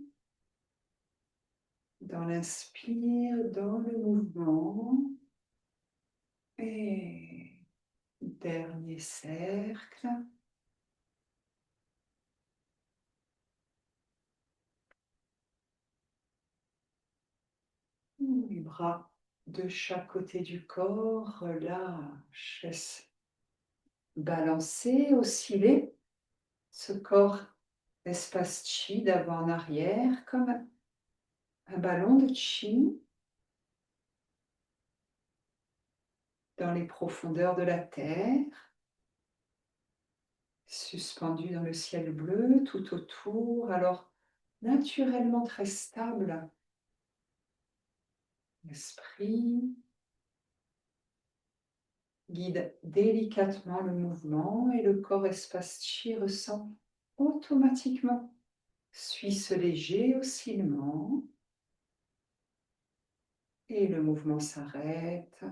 dans l'inspire, dans le mouvement, et dernier cercle. Les bras de chaque côté du corps, relâche, laisse balancer, osciller ce corps Espace chi d'avant en arrière, comme un ballon de chi dans les profondeurs de la terre, suspendu dans le ciel bleu tout autour, alors naturellement très stable. L'esprit guide délicatement le mouvement et le corps espace chi ressent automatiquement, suit ce léger oscillement et le mouvement s'arrête.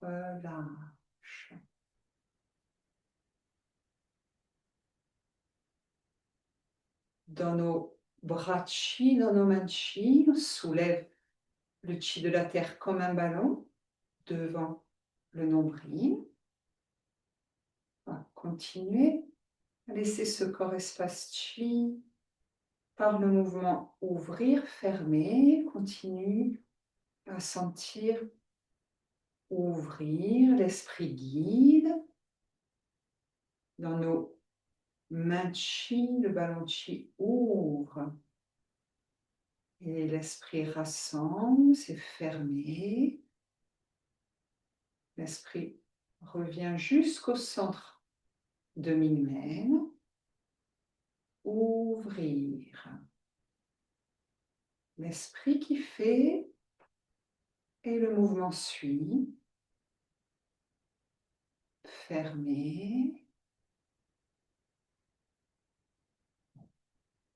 Relâche. Dans nos bras chi, dans nos mains chi, on soulève le chi de la terre comme un ballon devant le nombril. On va continuer à laisser ce corps espace chi par le mouvement ouvrir, fermer. Continue à sentir ouvrir, l'esprit guide. Dans nos mains chi, le ballon chi ouvre. Et l'esprit rassemble, c'est fermé. L'esprit revient jusqu'au centre de Minmen. Ouvrir. L'esprit qui fait et le mouvement suit. Fermer.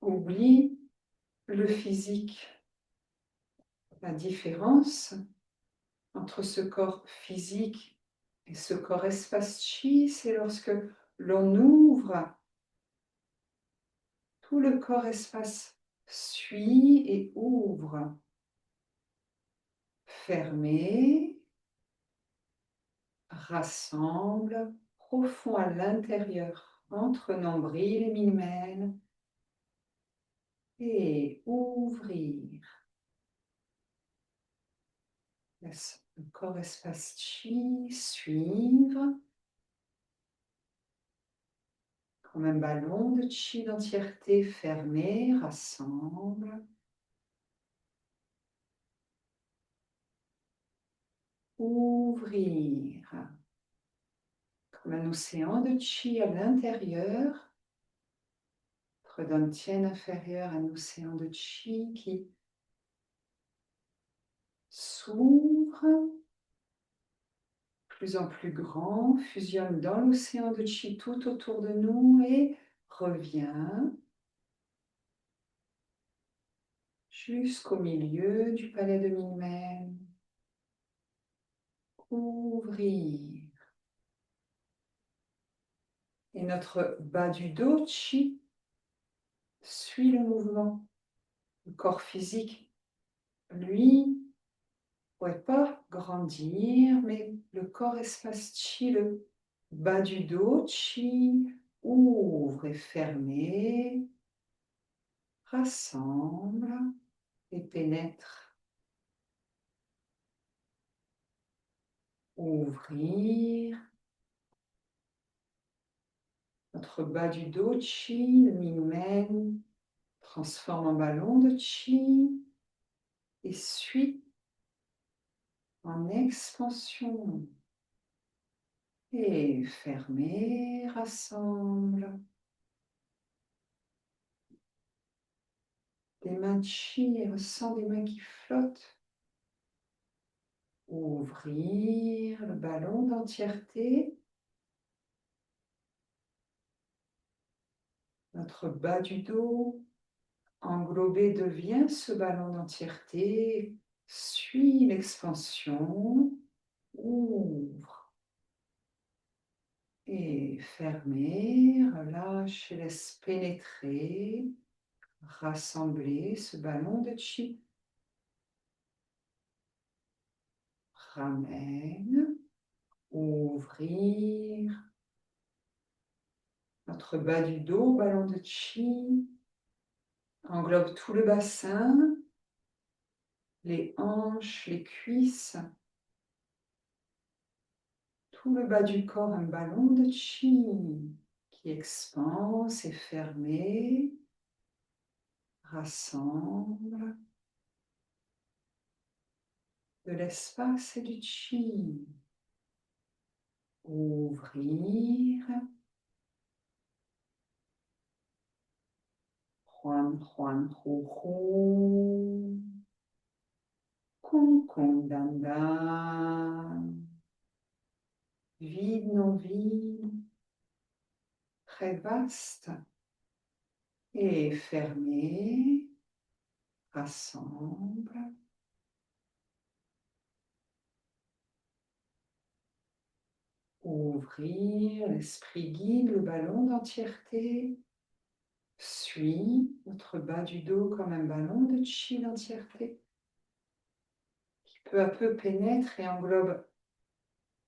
Oublie le physique. La différence entre ce corps physique et ce corps espace chi, c'est lorsque l'on ouvre, tout le corps espace suit et ouvre. Fermé, rassemble, profond à l'intérieur, entre nombril et minmen, et ouvrir. Laisse le corps espace chi suivre, comme un ballon de chi d'entièreté fermé, rassemble. Ouvrir, comme un océan de chi à l'intérieur, entre dantian inférieur, un océan de chi qui s'ouvre, plus en plus grand, fusionne dans l'océan de chi tout autour de nous et revient jusqu'au milieu du palais de Minmen. Ouvrir. Et notre bas du dos, chi, suit le mouvement. Le corps physique, lui, ne pourrait pas grandir, mais le corps espace chi, le bas du dos, chi, ouvre et ferme, rassemble et pénètre. Ouvrir. Notre bas du dos, chi, le minmen, transforme en ballon de chi et suit en expansion. Et fermer, rassemble. Des mains chi et ressent des mains qui flottent. Ouvrir le ballon d'entièreté. Notre bas du dos englobé devient ce ballon d'entièreté. Suit l'expansion. Ouvre. Et fermer, relâche et laisse pénétrer, rassembler ce ballon de chi. Ramène, ouvrir. Notre bas du dos, ballon de chi, englobe tout le bassin, les hanches, les cuisses, tout le bas du corps, un ballon de chi qui expanse et fermé, rassemble de l'espace et du chi. Ouvrir. Juan, Juan, Hu, Hu. Kung, Kung, Dan, Dan. Vide, non vide. Très vaste. Et fermé. Rassemble. Ouvrir, l'esprit guide le ballon d'entièreté. Suit notre bas du dos comme un ballon de chi d'entièreté qui peu à peu pénètre et englobe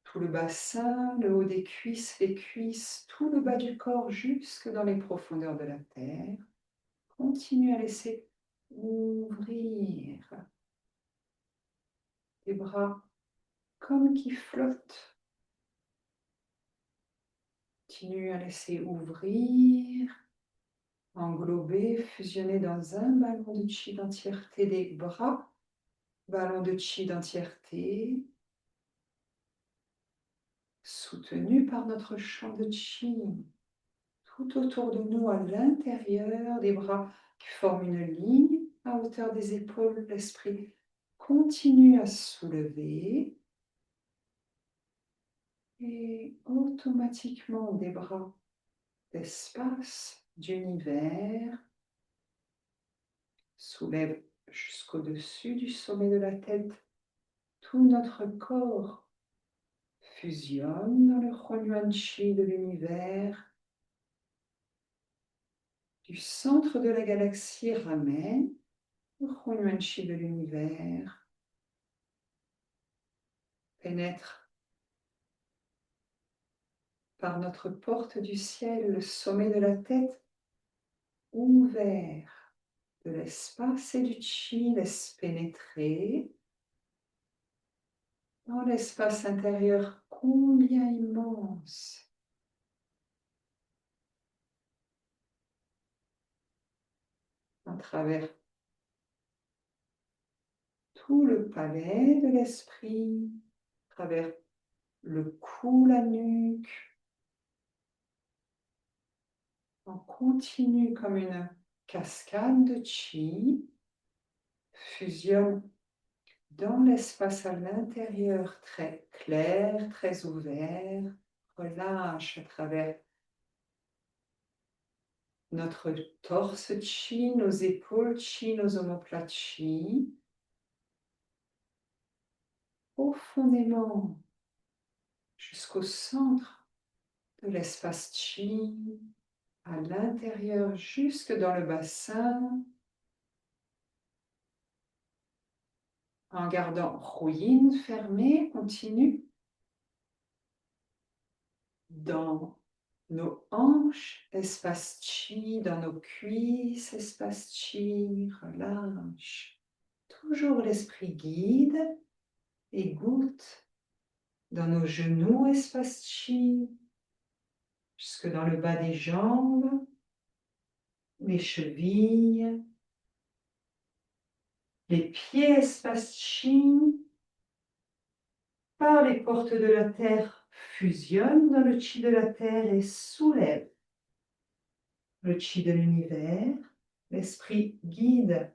tout le bassin, le haut des cuisses, les cuisses, tout le bas du corps jusque dans les profondeurs de la terre. Continue à laisser ouvrir les bras comme qui flottent. Continue à laisser ouvrir, englober, fusionner dans un ballon de chi d'entièreté des bras, ballon de chi d'entièreté, soutenu par notre champ de chi, tout autour de nous, à l'intérieur des bras qui forment une ligne à hauteur des épaules. L'esprit continue à soulever et automatiquement des bras d'espace, d'univers, soulève jusqu'au-dessus du sommet de la tête. Tout notre corps fusionne dans le Hunyuan Chi de l'univers. Du centre de la galaxie ramène le Hunyuan Chi de l'univers. Pénètre par notre porte du ciel, le sommet de la tête ouvert de l'espace et du chi, laisse pénétrer dans l'espace intérieur combien immense, à travers tout le palais de l'esprit, à travers le cou, la nuque, on continue comme une cascade de chi, fusionne dans l'espace à l'intérieur très clair, très ouvert, relâche à travers notre torse chi, nos épaules chi, nos omoplates chi, profondément jusqu'au centre de l'espace chi, à l'intérieur, jusque dans le bassin, en gardant Rouyin fermé, continue dans nos hanches, espace chi, dans nos cuisses, espace chi, relâche. Toujours l'esprit guide et goûte dans nos genoux, espace chi, jusque dans le bas des jambes, les chevilles, les pieds, espace chi, par les portes de la terre, fusionne dans le chi de la terre et soulève le chi de l'univers. L'esprit guide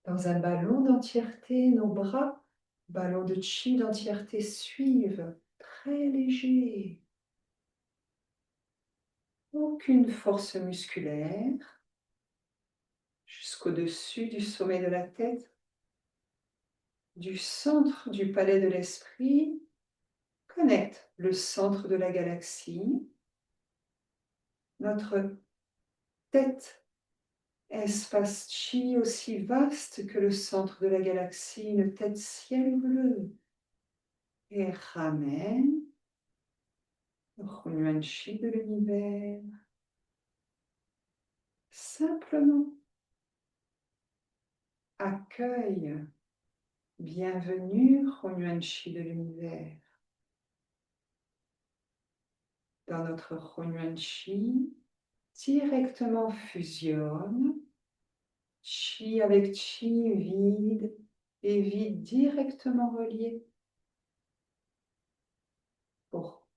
dans un ballon d'entièreté, nos bras, ballon de chi d'entièreté suivent, très léger. Aucune force musculaire, jusqu'au-dessus du sommet de la tête, du centre du palais de l'esprit, connecte le centre de la galaxie, notre tête, espace chi aussi vaste que le centre de la galaxie, une tête ciel bleu, et ramène le Hunyuan Chi de l'univers. Simplement accueille, bienvenue Hunyuan Chi de l'univers. dans notre Hunyuan Chi directement fusionne. Chi avec chi vide et vide directement relié pour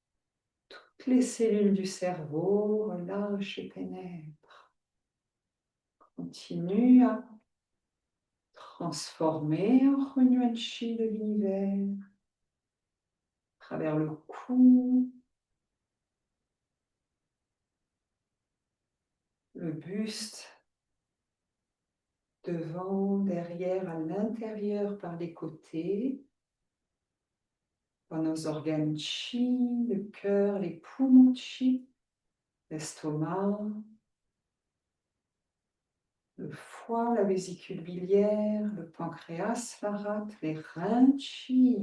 toutes les cellules du cerveau, relâche et pénètre. Continue à transformer en Hunyuan Chi de l'univers à travers le cou, le buste, devant, derrière, à l'intérieur, par les côtés, dans nos organes chi, le cœur, les poumons chi, l'estomac, le foie, la vésicule biliaire, le pancréas, la rate, les reins chi,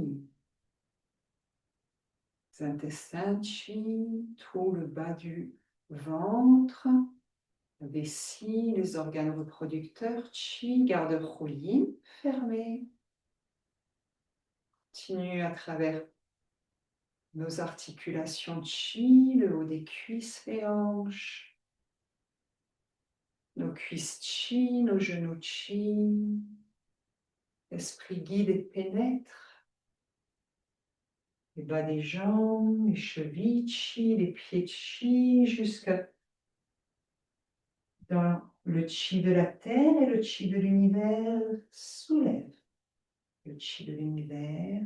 les intestins chi, tout le bas du ventre, la vessie, les organes reproducteurs chi, garde rouillis, fermé. Continue à travers nos articulations chi, le haut des cuisses, les hanches, nos cuisses chi, nos genoux chi. L'esprit guide et pénètre les bas des jambes, les chevilles chi, les pieds chi, jusque dans le chi de la terre et le chi de l'univers. Soulève le chi de l'univers.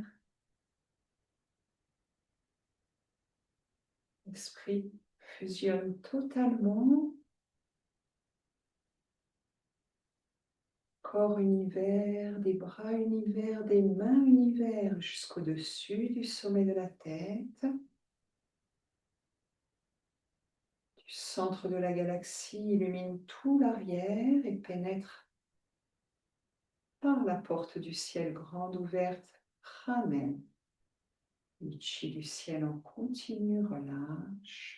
L'esprit fusionne totalement. Corps univers, des bras univers, des mains univers, jusqu'au-dessus du sommet de la tête, du centre de la galaxie, illumine tout l'arrière et pénètre par la porte du ciel grande ouverte, ramène le chi du ciel en continu, relâche.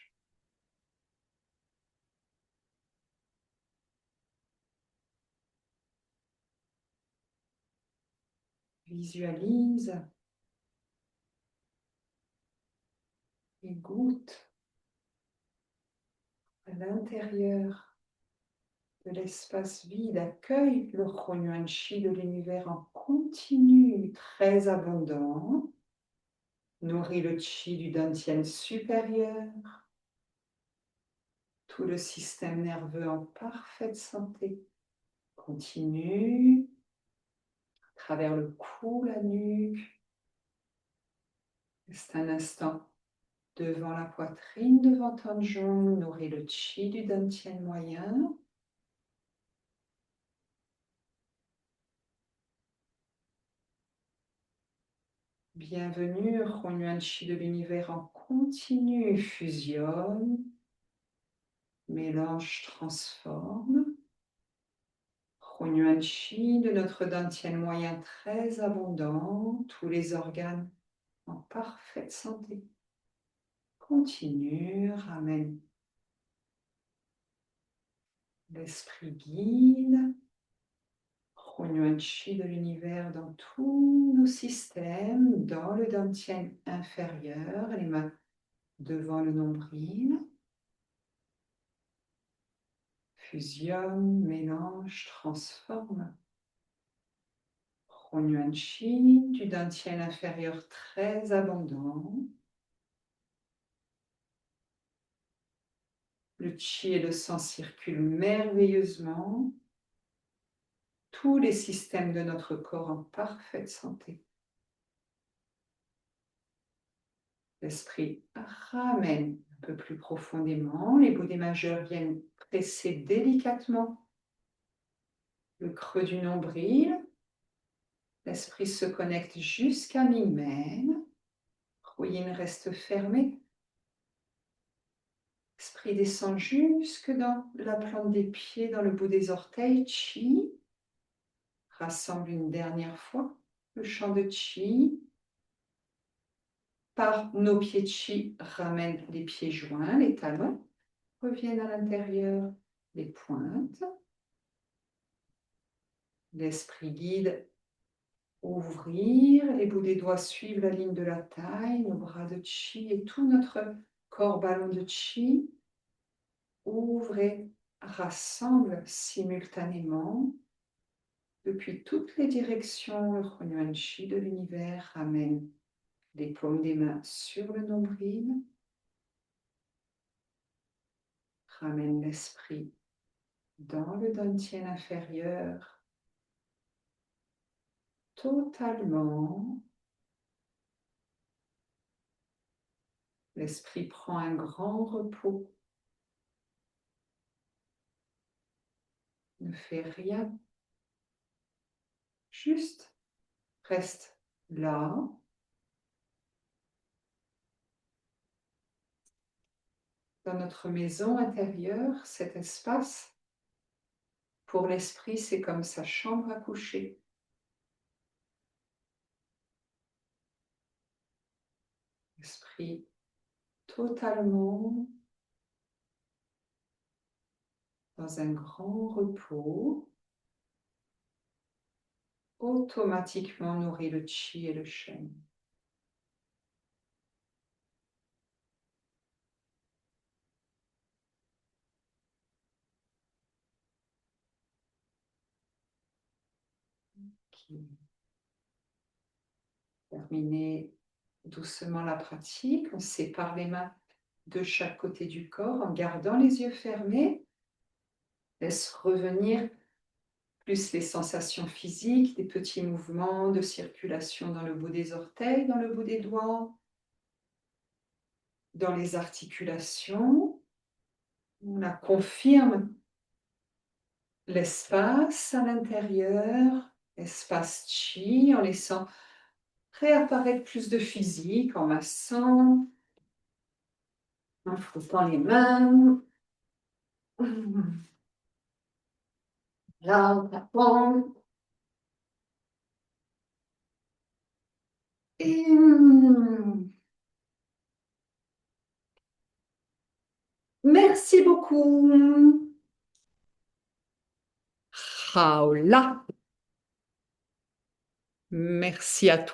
Visualise et goûte à l'intérieur de l'espace vide, accueille le Hunyuan Chi de l'univers en continu, très abondant. Nourrit le chi du dantian supérieur, tout le système nerveux en parfaite santé. Continue à travers le cou, la nuque. Reste un instant devant la poitrine, devant ton jambe. Nourrit le chi du dantian moyen. Bienvenue, Hunyuan Chi de l'univers en continu, fusionne, mélange, transforme. Hunyuan Chi de notre dantian moyen très abondant, tous les organes en parfaite santé. Continue, ramène l'esprit guide, Hunyuan Chi de l'univers dans tous nos systèmes, dans le dantian inférieur, les mains devant le nombril. Fusionne, mélange, transforme. Hunyuan Chi du dantian inférieur très abondant. Le chi et le sang circulent merveilleusement. Tous les systèmes de notre corps en parfaite santé. L'esprit ramène un peu plus profondément. Les bouts des majeurs viennent presser délicatement le creux du nombril. L'esprit se connecte jusqu'à mi-mène. Yin reste fermé. L'esprit descend jusque dans la plante des pieds, dans le bout des orteils. Chi. Rassemble une dernière fois le champ de chi. Par nos pieds chi, ramène les pieds joints, les talons reviennent à l'intérieur, les pointes. L'esprit guide, ouvrir, les bouts des doigts suivent la ligne de la taille, nos bras de chi et tout notre Corps ballon de chi, ouvre et rassemble simultanément depuis toutes les directions le Hunyuan Chi de l'univers. Ramène les paumes des mains sur le nombril. Ramène l'esprit dans le dantian inférieur, totalement. L'esprit prend un grand repos. Ne fait rien. Juste reste là. Dans notre maison intérieure, cet espace, pour l'esprit, c'est comme sa chambre à coucher. L'esprit totalement dans un grand repos, automatiquement nourrit le chi et le shen. Terminer doucement la pratique. On sépare les mains de chaque côté du corps en gardant les yeux fermés. Laisse revenir plus les sensations physiques, des petits mouvements de circulation dans le bout des orteils, dans le bout des doigts, dans les articulations. On la confirme l'espace à l'intérieur, espace chi, en laissant réapparaître plus de physique, en massant, en frottant les mains. Là, on tapant. Et merci beaucoup. Raoula. Merci à toi.